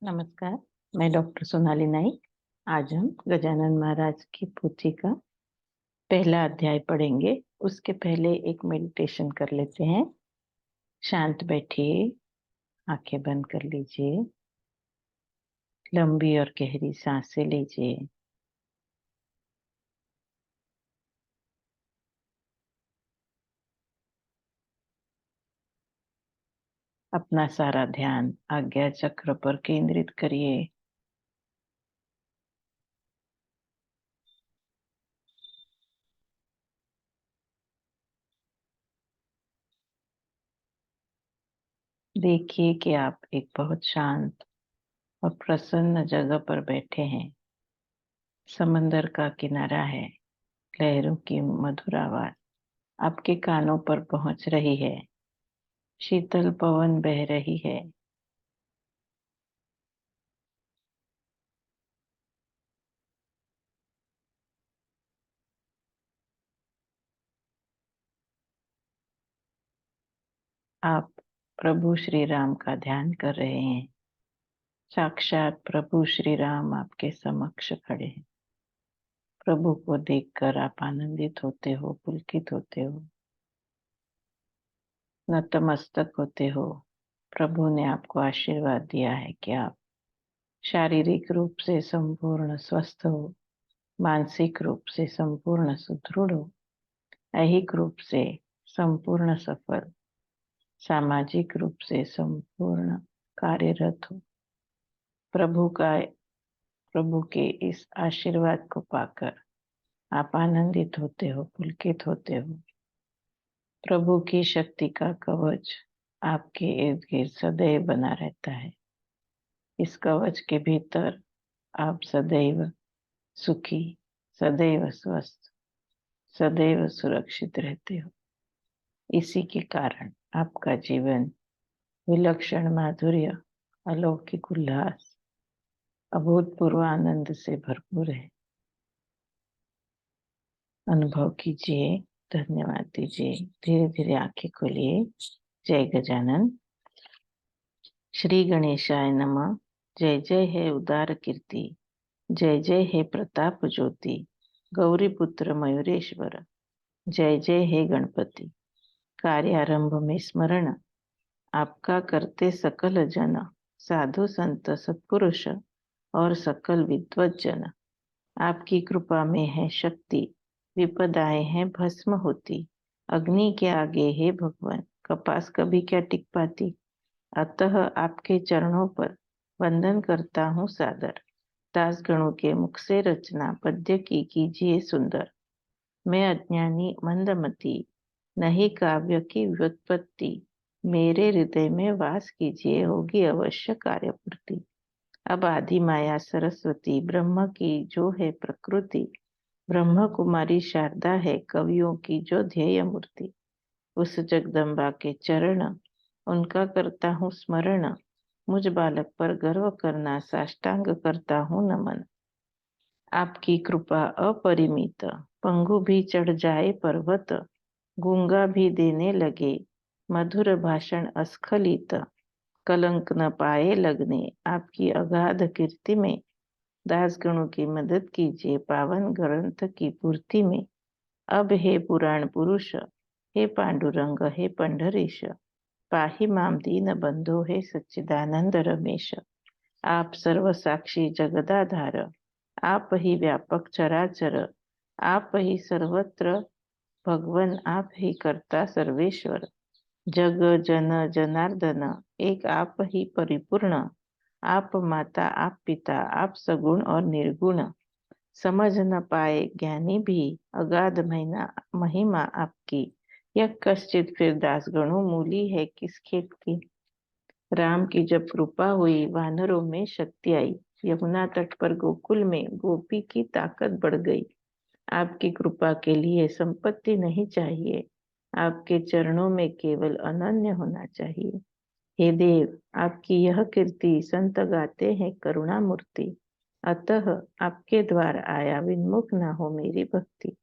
नमस्कार, मैं डॉक्टर सोनाली नाइक। आज हम गजानन महाराज की पोथी का पहला अध्याय पढ़ेंगे। उसके पहले एक मेडिटेशन कर लेते हैं। शांत बैठिए, आंखें बंद कर लीजिए, लंबी और गहरी सांसें लीजिए। अपना सारा ध्यान आज्ञा चक्र पर केंद्रित करिए। देखिए कि आप एक बहुत शांत और प्रसन्न जगह पर बैठे हैं। समंदर का किनारा है, लहरों की मधुर आवाज आपके कानों पर पहुंच रही है, शीतल पवन बह रही है। आप प्रभु श्री राम का ध्यान कर रहे हैं। साक्षात प्रभु श्री राम आपके समक्ष खड़े हैं। प्रभु को देखकर आप आनंदित होते हो, पुलकित होते हो, नतमस्तक होते हो। प्रभु ने आपको आशीर्वाद दिया है कि आप शारीरिक रूप से संपूर्ण स्वस्थ हो, मानसिक रूप से संपूर्ण सुदृढ़ हो, ऐहिक रूप से संपूर्ण सफल, सामाजिक रूप से संपूर्ण कार्यरत हो। प्रभु के इस आशीर्वाद को पाकर आप आनंदित होते हो, पुलकित होते हो। प्रभु की शक्ति का कवच आपके इर्द गिर्द सदैव बना रहता है। इस कवच के भीतर आप सदैव सुखी, सदैव स्वस्थ, सदैव सुरक्षित रहते हो। इसी के कारण आपका जीवन विलक्षण माधुर्य, अलौकिक उल्लास, अभूतपूर्व आनंद से भरपूर है। अनुभव कीजिए, धन्यवाद दीजिए। धीरे धीरे आंखें खोलिए। जय गजानन। श्री गणेशाय नमः। जय जय है उदार कीर्ति, जय जय है प्रताप ज्योति, गौरी पुत्र मयूरेश्वर। जय जय है गणपति। कार्यारंभ में स्मरण आपका करते सकल जन, साधु संत सत्पुरुष और सकल विद्वत जन। आपकी कृपा में है शक्ति, विपदाएं हैं भस्म होती। अग्नि के आगे हे भगवान, कपास कभी क्या टिक पाती। अतः आपके चरणों पर वंदन करता हूँ सादर। दास गणों के मुख से रचना पद्य की कीजिए सुंदर। मैं अज्ञानी मंदमती, नहीं काव्य की व्युत्पत्ति। मेरे हृदय में वास कीजिए, होगी अवश्य कार्यपूर्ति। अब आदि माया सरस्वती, ब्रह्म की जो है प्रकृति। ब्रह्म कुमारी शारदा है, कवियों की जो ध्येय मूर्ति। उस जगदम्बा के चरण, उनका करता हूँ स्मरण। मुझ बालक पर गर्व करना, साष्टांग करता हूँ नमन। आपकी कृपा अपरिमित, पंगु भी चढ़ जाए पर्वत। गूंगा भी देने लगे मधुर भाषण अस्खलित। कलंक न पाए लगने आपकी अगाध कीर्ति में। दास गणों की मदद कीजिए पावन ग्रंथ की पूर्ति में। अब हे पुराण पुरुष, हे पांडुरंग, हे पंडरीश, पाहि माम दीन बंधो, हे सच्चिदानंद रमेश। आप सर्व साक्षी जगदाधार, आप ही व्यापक चराचर, आप ही सर्वत्र भगवन, आप ही कर्ता सर्वेश्वर। जग जन जनार्दन, एक आप ही परिपूर्ण। आप माता, आप पिता, आप सगुण और निर्गुण। समझ न पाए ज्ञानी भी, अगाध महिमा आपकी। यह कश्चित फिर दासगणों, मूली है किस खेत की। राम की जब कृपा हुई, वानरों में शक्ति आई। यमुना तट पर गोकुल में गोपी की ताकत बढ़ गई। आपकी कृपा के लिए संपत्ति नहीं चाहिए, आपके चरणों में केवल अनन्य होना चाहिए। हे देव, आपकी यह कीर्ति संत गाते हैं करुणा मूर्ति। अतः आपके द्वार आया, विन्मुख न हो मेरी भक्ति।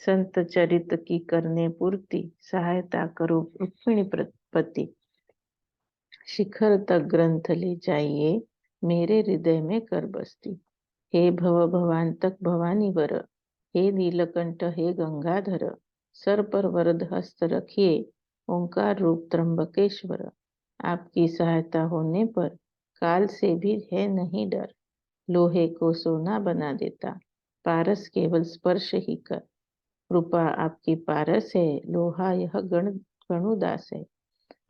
संत चरित की करने पूर्ति, सहायता करो रुक्मिणी पति। शिखर तक ग्रंथ ले जाइए, मेरे हृदय में कर बसती। हे भव भवांतक भवानी वर, हे नीलकंठ हे गंगाधर, सर पर वरद हस्त रखिए, ओंकार रूप त्र्यंबकेश्वर। आपकी सहायता होने पर काल से भी है नहीं डर। लोहे को सोना बना देता, पारस केवल स्पर्श ही कर। कृपा आपकी पारस है, लोहा यह गणुदास है।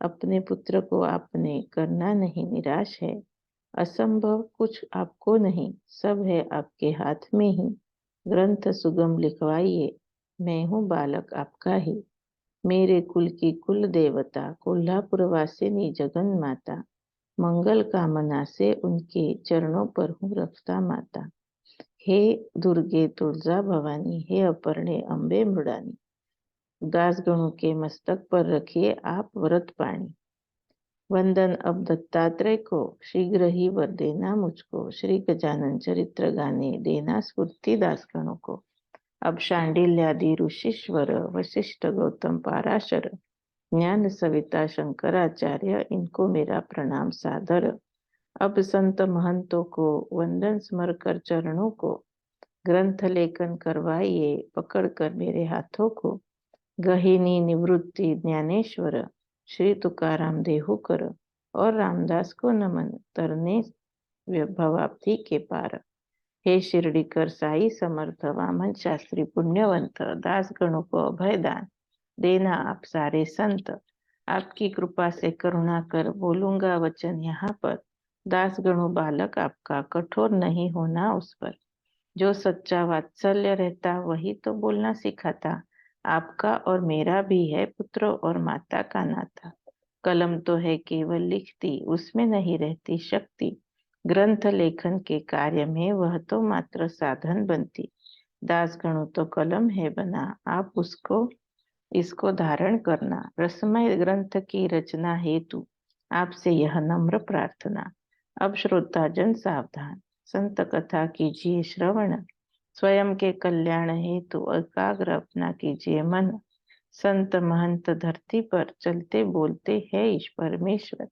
अपने पुत्र को आपने करना नहीं निराश है। असंभव कुछ आपको नहीं, सब है आपके हाथ में ही। ग्रंथ सुगम लिखवाइए, मैं हूँ बालक आपका ही। मेरे कुल की कुल देवता, कोल्हापुर वासिनी जगन माता। मंगल कामना से उनके चरणों पर हूँ रखता माता। हे दुर्गे तुलजा भवानी, हे अपर्णे अम्बे मृडानी। दास गणों के मस्तक पर रखिए आप व्रत पाणी। वंदन अब दत्तात्रेय को, शीघ्र ही वर देना मुझको। श्री गजानन चरित्र गाने देना स्फूर्ति दास गणों को। अब शांडिल्यादि ऋषिश्वर, वशिष्ठ गौतम पाराशर, ज्ञान सविता शंकराचार्य, इनको मेरा प्रणाम सादर। अब संत महंतों को वंदन स्मर कर चरणों को। ग्रंथ लेखन करवाइए पकड़ कर मेरे हाथों को। गहिनी निवृत्ति ज्ञानेश्वर, श्री तुकाराम देहूकर, और रामदास को नमन, तरने भवाब्धि के पार। हे शिरडीकर साई समर्थ, वामन शास्त्री पुण्यवंत, दास गणों को अभय दान देना आप सारे संत। आपकी कृपा से करुणा कर बोलूंगा वचन यहाँ पर। दास गणों बालक आपका, कठोर नहीं होना उस पर। जो सच्चा वात्सल्य रहता वही तो बोलना सिखाता। आपका और मेरा भी है पुत्र और माता का नाता। कलम तो है केवल लिखती, उसमें नहीं रहती शक्ति। ग्रंथ लेखन के कार्य में वह तो मात्र साधन बनती। दास गणों तो कलम है बना, आप उसको इसको धारण करना। रसमय ग्रंथ की रचना हेतु आपसे यह नम्र प्रार्थना। अब श्रोता जन सावधान, संत कथा कीजिए श्रवण। स्वयं के कल्याण हेतु एकाग्र अपना कीजिए मन। संत महंत धरती पर चलते बोलते है ईश परमेश्वर।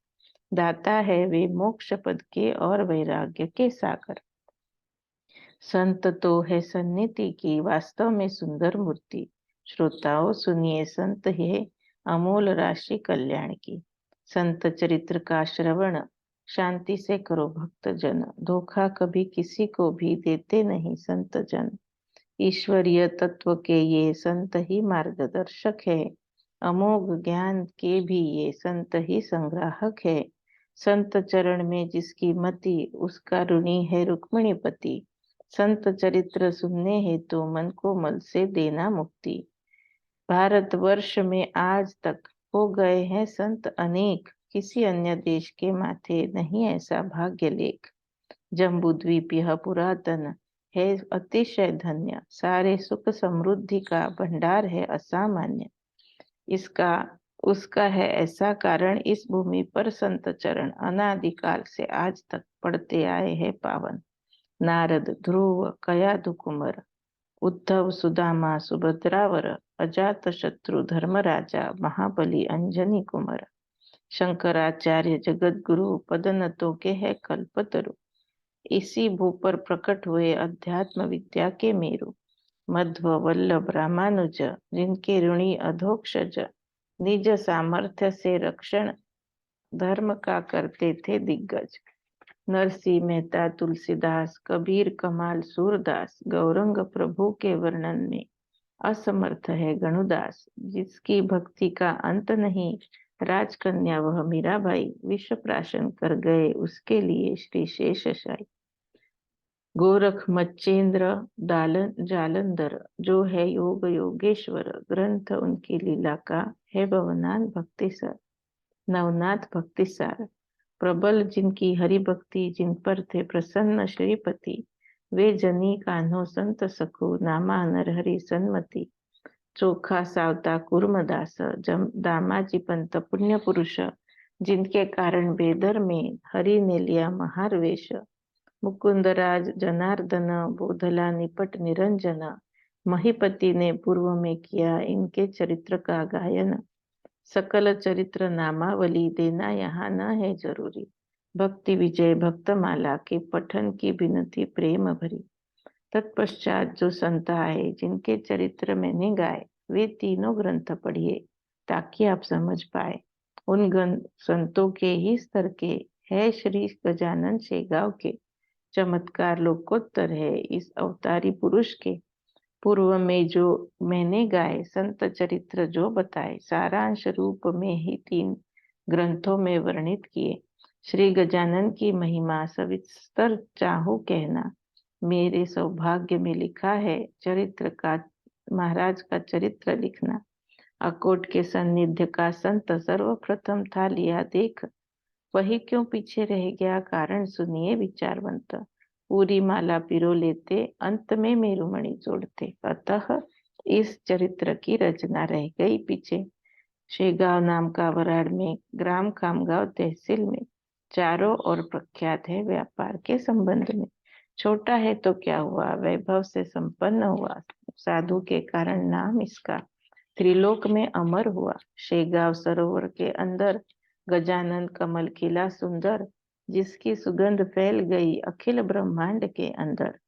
दाता है वे मोक्ष पद के और वैराग्य के सागर। संत तो है सन्निधि की वास्तव में सुंदर मूर्ति। श्रोताओं सुनिए संत है अमूल राशि कल्याण की। संत चरित्र का श्रवण शांति से करो भक्त जन। धोखा कभी किसी को भी देते नहीं संत जन। ईश्वरीय तत्व के ये संत ही मार्गदर्शक है। अमोघ ज्ञान के भी ये संत ही संग्राहक है। संत चरण में जिसकी मति, उसका ऋणी है रुक्मिणीपति। संत चरित्र सुनने हेतु मन को मल से देना मुक्ति। भारतवर्ष में आज तक हो गए हैं संत अनेक, किसी अन्य देश के माथे नहीं ऐसा भाग्य लेख। जम्बूद्वीप यह पुरातन है अतिशय धन्य, सारे सुख समृद्धि का भंडार है असामान्य। इसका उसका है ऐसा कारण, इस भूमि पर संत चरण अनादिकाल से आज तक पढ़ते आए हैं पावन। नारद ध्रुव कयाधु कुमार, उद्धव सुदामा सुभद्रावर, अजात शत्रु धर्मराजा, महाबली अंजनी कुमार। शंकराचार्य जगत गुरु, पदनतों के है कल्पतरु। इसी भू पर प्रकट हुए अध्यात्म विद्या के मेरु। मध्व वल्लभ रामानुज, जिनके ऋणी अधोक्षज, निज सामर्थ्य से रक्षण धर्म का करते थे दिग्गज। नरसिंह मेहता तुलसीदास, कबीर कमाल सूरदास, गौरंग प्रभु के वर्णन में असमर्थ है गणुदास। जिसकी भक्ति का अंत नहीं, राजकन्या वह मीराबाई, विश्व प्राशन कर गए उसके लिए श्री शेषशायी। गोरख मच्चेंद्र जालंधर, जो है योग योगेश्वर, ग्रंथ उनकी लीला का है भवनाथ भक्तिसार। नवनाथ भक्तिसार, प्रबल जिनकी हरि भक्ति, जिन पर थे प्रसन्न श्रीपति। वे जनी कान्हो संत सखु, नामा नरहरि सन्मति। चोखा सावता कुर्मदास, दामाजी पंत पुण्य पुरुष, जिनके कारण बेदर में हरि ने लिया महारवेश। मुकुंदराज जनार्दन, बोधला निपट निरंजन, महीपति ने पूर्व में किया इनके चरित्र का गायन। सकल चरित्र नामावली देना यहाँ न है जरूरी। भक्ति विजय भक्तमाला के पठन की विनती प्रेम भरी। तत्पश्चात जो संत आए जिनके चरित्र मैंने गाए, वे तीनों ग्रंथ पढ़िए ताकि आप समझ पाए। उन संतों के ही स्तर के है श्री गजानन शेगांव के। चमत्कार लोकोत्तर है इस अवतारी पुरुष के। पूर्व में जो मैंने गाए संत चरित्र जो बताए, सारांश रूप में ही 3 ग्रंथों में वर्णित किए। श्री गजानन की महिमा सविस्तर चाहूं कहना, मेरे सौभाग्य में लिखा है चरित्र का, महाराज का चरित्र लिखना। अकोट के सानिध्य का संत सर्वप्रथम था लिया देख, वही क्यों पीछे रह गया कारण सुनिए विचारवंत। पूरी माला पिरो लेते, अंत में मेरुमणि जोड़ते, अतः इस चरित्र की रचना रह गई पीछे। शेगांव नाम का वराड़ में ग्राम खामगांव तहसील में चारों ओर प्रख्यात है व्यापार के संबंध में। छोटा है तो क्या हुआ, वैभव से संपन्न हुआ, साधु के कारण नाम इसका त्रिलोक में अमर हुआ। शेगांव सरोवर के अंदर गजानन कमल खिला सुंदर, जिसकी सुगंध फैल गई अखिल ब्रह्मांड के अंदर।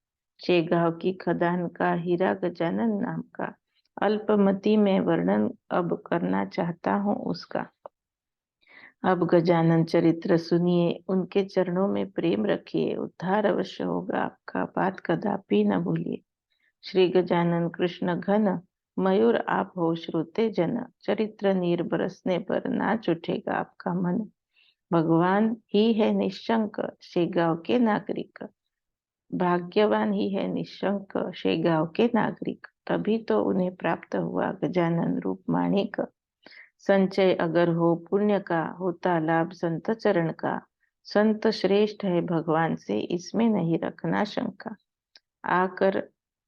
शेगांव की खदान का हीरा गजानन नाम का, अल्पमति में वर्णन अब करना चाहता हूँ उसका। अब गजानन चरित्र सुनिए, उनके चरणों में प्रेम रखिए, उद्धार अवश्य होगा आपका, बात कदापि न भूलिए। श्री गजानन कृष्ण घन, मयूर आप हो श्रोते जन, चरित्र नीर बरसने पर नाच उठेगा आपका मन। भगवान ही है निशंक शेगांव के नागरिक, भाग्यवान ही है निशंक शेगांव के नागरिक, तभी तो उन्हें प्राप्त हुआ गजानन रूप माणिक। संचय अगर हो पुण्य का, होता लाभ संत चरण का, संत श्रेष्ठ है भगवान से इसमें नहीं रखना शंका। आकर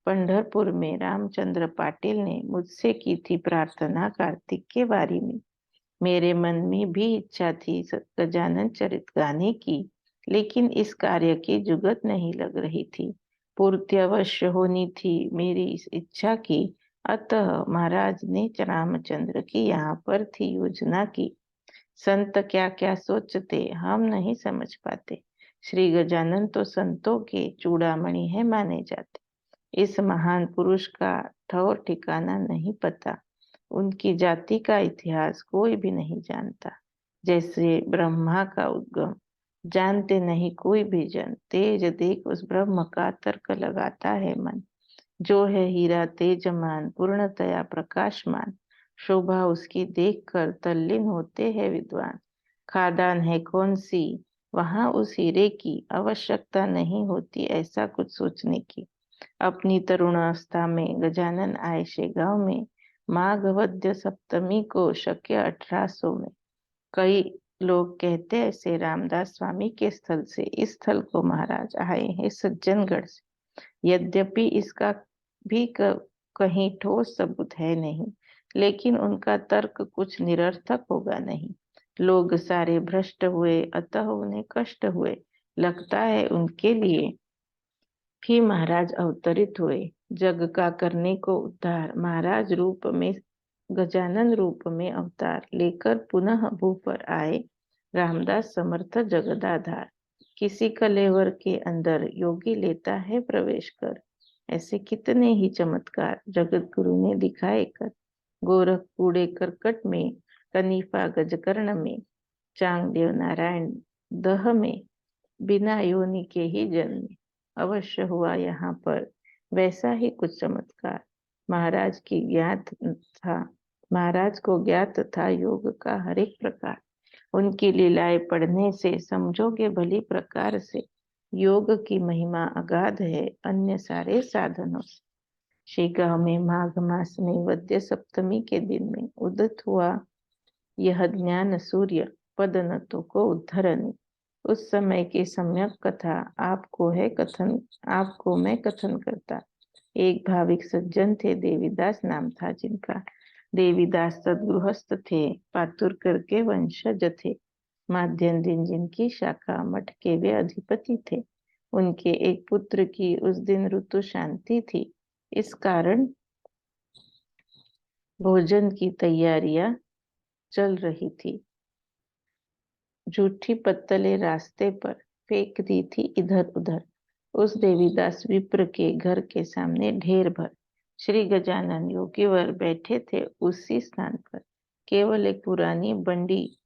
पंढरपुर में रामचंद्र पाटिल ने मुझसे की थी प्रार्थना कार्तिक के वारी में। मेरे मन में भी इच्छा थी गजानन चरित गाने की, लेकिन इस कार्य की जुगत नहीं लग रही थी। पूर्ति अवश्य होनी थी मेरी इस इच्छा की, अतः महाराज ने रामचंद्र की यहाँ पर थी योजना की। संत क्या क्या सोचते हम नहीं समझ पाते, श्री गजानन तो संतों के चूड़ामणि है माने जाते। इस महान पुरुष का ठौर ठिकाना नहीं पता, उनकी जाति का इतिहास कोई भी नहीं जानता। जैसे ब्रह्मा का उद्गम जानते नहीं कोई भी जन, तेज देख उस ब्रह्म का तर्क लगाता है मन। जो है हीरा तेजमान पूर्णतया प्रकाशमान, शोभा उसकी देख कर तल्लीन होते हैं विद्वान। खादान है कौन सी वहां उस हीरे की, आवश्यकता नहीं होती ऐसा कुछ सोचने की। अपनी तरुणावस्था में गजानन आए शेगांव में, माघ वद्य सप्तमी को शके 1800 में। कई लोग कहते ऐसे रामदास स्वामी के स्थल से, इस स्थल को महाराज आए हैं सज्जनगढ़ से। यद्यपि इसका भी कहीं ठोस सबूत है नहीं, लेकिन उनका तर्क कुछ निरर्थक होगा नहीं। लोग सारे भ्रष्ट हुए, अतः उन्हें कष्ट हुए, लगता है उनके लिए ही महाराज अवतरित हुए। जग का करने को उद्धार, महाराज रूप में गजानन रूप में अवतार लेकर पुनः भू पर आए। रामदास समर्थ जगदाधार, किसी कलेवर के अंदर योगी लेता है प्रवेश कर। ऐसे कितने ही चमत्कार जगत गुरु ने दिखाए कर। गोरख कूड़े करकट में, कनीफा गजकर्ण में, चांगदेव नारायण दह में, बिना योनि के ही जन्मे। अवश्य हुआ यहाँ पर वैसा ही कुछ चमत्कार। महाराज की ज्ञात था महाराज को ज्ञात था योग का हर एक प्रकार। उनकी लीलाएं पढ़ने से समझोगे भली प्रकार से, योग की महिमा अगाध है अन्य सारे साधनों से। शेगांव में माघ मास में वद्य सप्तमी के दिन में उदित हुआ यह ज्ञान सूर्य, पदनतों को उद्धरणी। उस समय की सम्यक कथा आपको मैं कथन करता। एक भाविक सज्जन थे, देवीदास नाम था जिनका। देवीदास सदगृहस्थ थे, पातुरकर के वंशज थे। माध्यन दिन जिनकी शाखा मठ के वे अधिपति थे। उनके एक पुत्र की उस दिन ऋतु शांति थी, इस कारण भोजन की तैयारियां चल रही थी। जूठी पत्तलें रास्ते पर फेंक दी थी इधर उधर। उस देवीदास विप्र के घर के सामने ढेर भर श्री गजानन योगीवर बैठे थे उसी स्थान पर। केवल एक पुरानी बंडी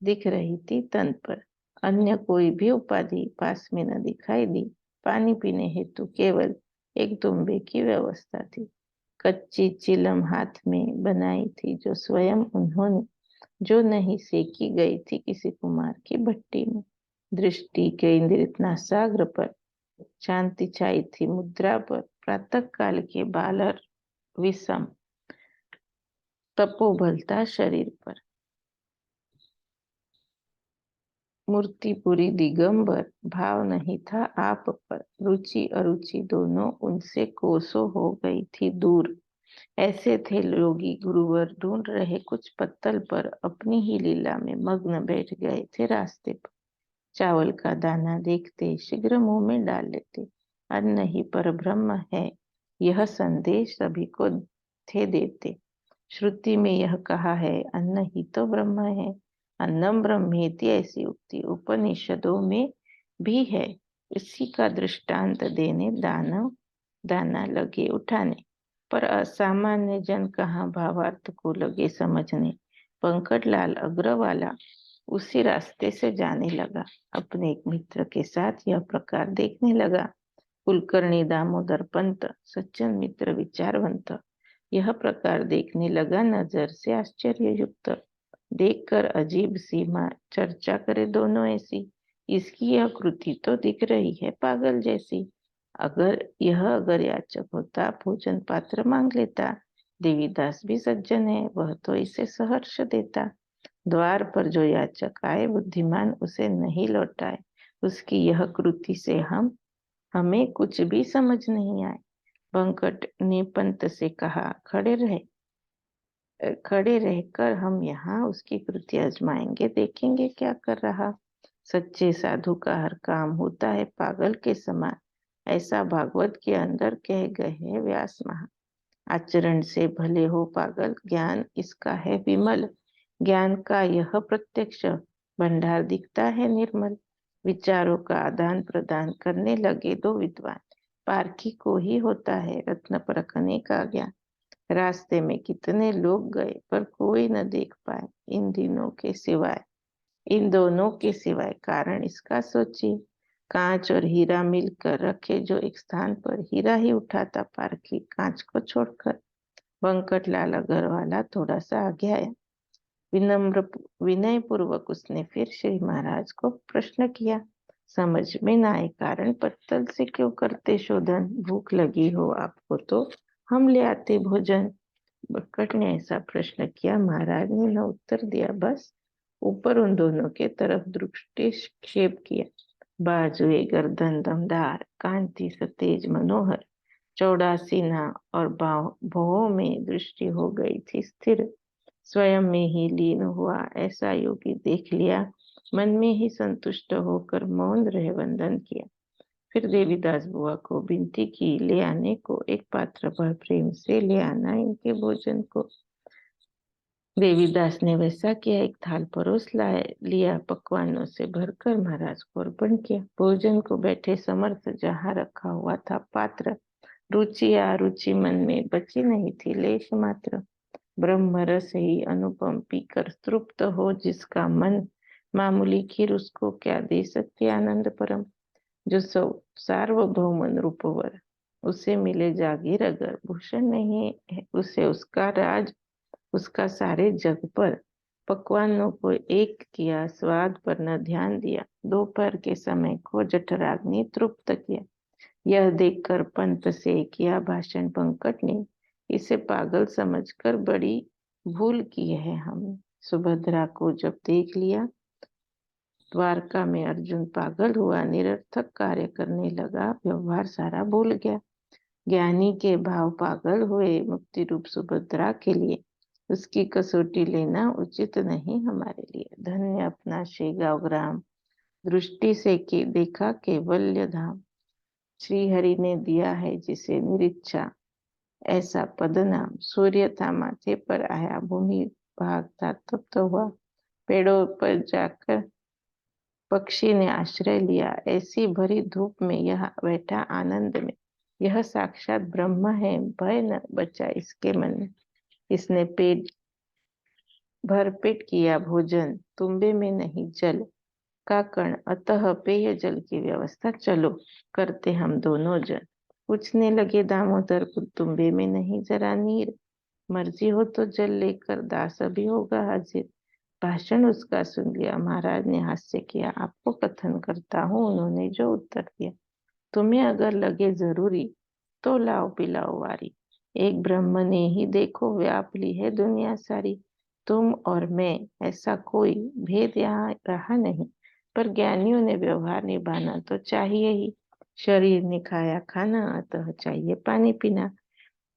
दिख रही थी तन पर। अन्य कोई भी उपाधि पास में न दिखाई दी। पानी पीने हेतु केवल एक तुंबे की व्यवस्था थी। कच्ची चिलम हाथ में बनाई थी जो स्वयं उन्होंने जो नहीं सेकी गई थी किसी कुमार की भट्टी में। दृष्टि केंद्रित नासाग्र पर शांति छाई थी मुद्रा पर। प्रातः काल के बालर विषम तपोबलता शरीर पर। मूर्ति पूरी दिगंबर भाव नहीं था आप पर। रुचि अरुचि दोनों उनसे कोसों हो गई थी दूर। ऐसे थे योगी गुरुवर ढूंढ रहे कुछ पत्तल पर अपनी ही लीला में मग्न बैठ गए थे रास्ते पर। चावल का दाना देखते शीघ्र मुंह में डाल लेते। अन्न ही परब्रह्म है यह संदेश सभी को थे देते। श्रुति में यह कहा है अन्न ही तो ब्रह्म है। अन्नम ब्रह्मेति ऐसी उक्ति उपनिषदों में भी है। इसी का दृष्टांत देने दानव दाना लगे उठाने। पर असामान्य जन कहाँ भावार्थ को लगे समझने। पंकजलाल अग्रवाला उसी रास्ते से जाने लगा। अपने एक मित्र के साथ यह प्रकार देखने लगा। कुलकर्णी दामोदर पंत सज्जन मित्र विचारवंत यह प्रकार देखने लगा। नजर से आश्चर्य युक्त देखकर अजीब सी चर्चा करे दोनों ऐसी। इसकी यह कृति तो दिख रही है पागल जैसी। अगर याचक होता भोजन पात्र मांग लेता। देवीदास भी सज्जन है वह तो इसे सहर्ष देता। द्वार पर जो याचक आए बुद्धिमान उसे नहीं लौटाए। उसकी यह कृति से हमें कुछ भी समझ नहीं आए। बंकट ने पंत से कहा खड़े रहकर हम यहाँ उसकी कृति आजमाएंगे देखेंगे क्या कर रहा। सच्चे साधु का हर काम होता है पागल के समान। ऐसा भागवत के अंदर कह गए हैं व्यास महा। आचरण से भले हो पागल ज्ञान इसका है विमल। ज्ञान का यह प्रत्यक्ष भंडार दिखता है निर्मल। विचारों का आदान प्रदान करने लगे दो विद्वान। पारखी को ही होता है रत्न परखने का ज्ञान। रास्ते में कितने लोग गए पर कोई न देख पाए इन दोनों के सिवाय। कारण इसका सोचिए। कांच और हीरा मिलकर रखे जो एक स्थान पर हीरा ही उठाता पारखी कांच को छोड़कर। बंकटलाल अग्रवाला थोड़ा सा आगे आया। विनय पूर्वक उसने फिर श्री महाराज को प्रश्न किया। समझ में न आए कारण पत्तल से क्यों करते शोधन। भूख लगी हो आपको तो हम ले आते भोजन। बक्कट ने ऐसा प्रश्न किया। महाराज ने न उत्तर दिया बस ऊपर उन दोनों के तरफ दृष्टिक्षेप किया। बाजुए गर्दन दमदार कांति सतेज मनोहर चौड़ा सीना और भौहों में दृष्टि हो गई थी स्थिर। स्वयं में ही लीन हुआ ऐसा योगी देख लिया। मन में ही संतुष्ट होकर मौन रह वंदन किया। फिर देवीदास बुआ को विनती की ले आने को। एक पात्र भर प्रेम से ले आना इनके भोजन को। देवीदास ने वैसा किया। एक थाल परोस लिया पकवानों से भरकर महाराज को अर्पण किया। भोजन को बैठे समर्थ जहाँ रखा हुआ था पात्र। रुचि या रुचि मन में बची नहीं थी लेश मात्र। ब्रह्म रस ही अनुपम पीकर तृप्त हो जिसका मन। मामूली खीर उसको क्या दे सकती आनंद परम। जो सार्वभौम रूपवर उसे मिले जागीर अगर। भूषण नहीं है उसे उसका राज उसका सारे जग पर। पकवानों को एक किया स्वाद पर न ध्यान दिया। दोपहर के समय को जठराग्नि तृप्त किया। यह देखकर पंत से किया भाषण पंकट ने। इसे पागल समझकर बड़ी भूल की है हमने। सुभद्रा को जब देख लिया द्वारका में अर्जुन पागल हुआ निरर्थक कार्य करने लगा व्यवहार सारा भूल गया। ज्ञानी के भाव पागल हुए मुक्ति रूप सुभद्रा के लिए। उसकी कसौटी लेना उचित नहीं हमारे लिए। धन्य अपना शेगाव ग्राम दृष्टि से देखा केवल्य धाम। श्री हरि ने दिया है जिसे निरीक्षा ऐसा पद नाम। सूर्य था माथे पर आया भूमि भाग था तप्त हुआ। पेड़ों पर जाकर पक्षी ने आश्रय लिया। ऐसी भरी धूप में यह बैठा आनंद में, यह साक्षात ब्रह्म है। भय न बचा इसके मन में, इसने पेट भरपेट किया भोजन। तुम्बे में नहीं जल का कण, अतः पेय जल की व्यवस्था चलो करते हम दोनों जन। पूछने लगे दामोदर, तुम्बे में नहीं जरा नीर, मर्जी हो तो जल लेकर दास अभी होगा हाजिर। भाषण उसका सुन लिया। महाराज ने हास्य किया। आपको कथन करता हूँ। उन्होंने जो उत्तर दिया, तुम्हें अगर लगे जरूरी तो लाओ पिलाओ वारी। एक ब्रह्म ने ही देखो व्याप ली है दुनिया सारी। तुम और मैं ऐसा कोई भेद यहाँ रहा नहीं, पर ज्ञानियों ने व्यवहार निभाना तो चाहिए ही। शरीर ने खाया खाना, अतः चाहिए पानी पीना।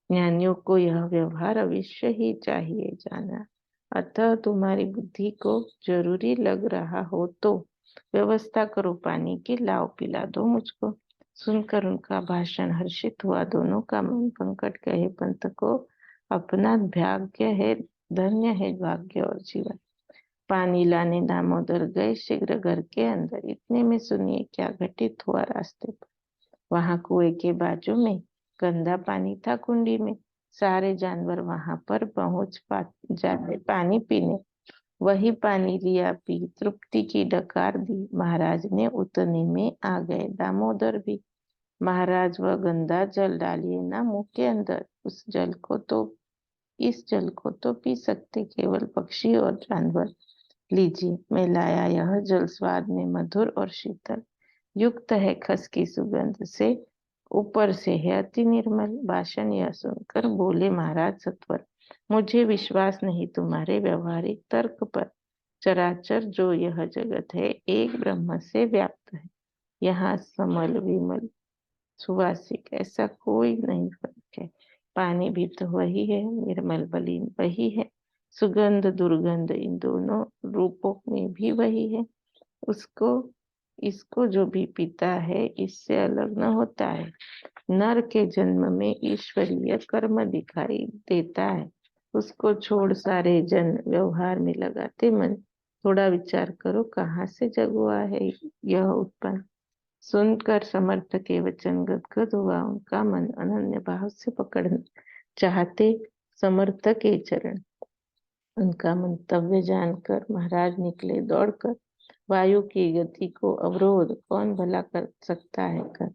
ज्ञानियों को यह व्यवहार अवश्य ही चाहिए जाना। अतः तुम्हारी बुद्धि को जरूरी लग रहा हो तो व्यवस्था करो पानी की, लाओ पिला दो मुझको। सुनकर उनका भाषण हर्षित हुआ दोनों का मन। पंकट कहे पंत को अपना भाग्य है, धन्य है भाग्य और जीवन। पानी लाने दामोदर गए शीघ्र घर के अंदर। इतने में सुनिए क्या घटित हुआ रास्ते पर। वहां कुएं के बाजू में गंदा पानी था कुंडी में। सारे जानवर वहां पर पहुंच जाते पानी पीने। वही पानी लिया पी, तृप्ति की डकार दी। महाराज ने उतने में आ गए दामोदर भी। महाराज वह गंदा जल डालिए ना मुंह के अंदर। इस जल को तो पी सकते केवल पक्षी और जानवर। लीजिए मैं लाया यह जल, स्वाद में मधुर और शीतल, युक्त है खस की सुगंध से, ऊपर से है अति निर्मल। भाषण यह सुनकर बोले महाराज सत्वर, मुझे विश्वास नहीं तुम्हारे व्यवहारिक तर्क पर। चराचर जो यह जगत है एक ब्रह्म से व्याप्त है। यहाँ समल विमल सुवासिक ऐसा कोई नहीं फर्क है। पानी भी तो वही है, निर्मल मलिन वही है, सुगंध दुर्गंध इन दोनों रूपों में भी वही है। उसको इसको जो भी पीता है इससे अलग न होता है। नर के जन्म में ईश्वरीय कर्म दिखाई देता है। उसको छोड़ सारे जन व्यवहार में लगाते मन। थोड़ा विचार करो कहाँ से जग हुआ है यह उत्पन्न। सुनकर समर्थ के वचन गदगद हुआ उनका मन। अनन्य भाव से पकड़ना चाहते समर्थ के चरण। उनका मंतव्य जानकर महाराज निकले दौड़कर। वायु की गति को अवरोध कौन भला कर सकता है कर।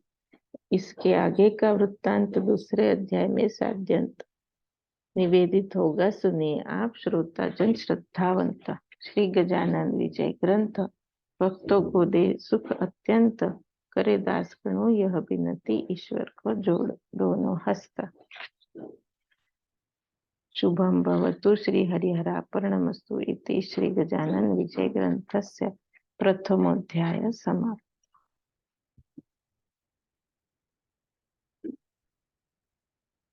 इसके आगे का वृत्तांत दूसरे अध्याय में साध्यंत निवेदित होगा। सुनिए आप श्रोता जन श्रद्धावंत। श्री गजानन विजय ग्रंथ भक्तों को दे सुख अत्यंत। करे दास गणों यह विनती, ईश्वर को जोड़ दोनों हस्त। शुभम भवतु। श्री हरिहरार्पणमस्तु। इति श्री गजानन विजय ग्रंथस्य प्रथमोऽध्याय समाप्त।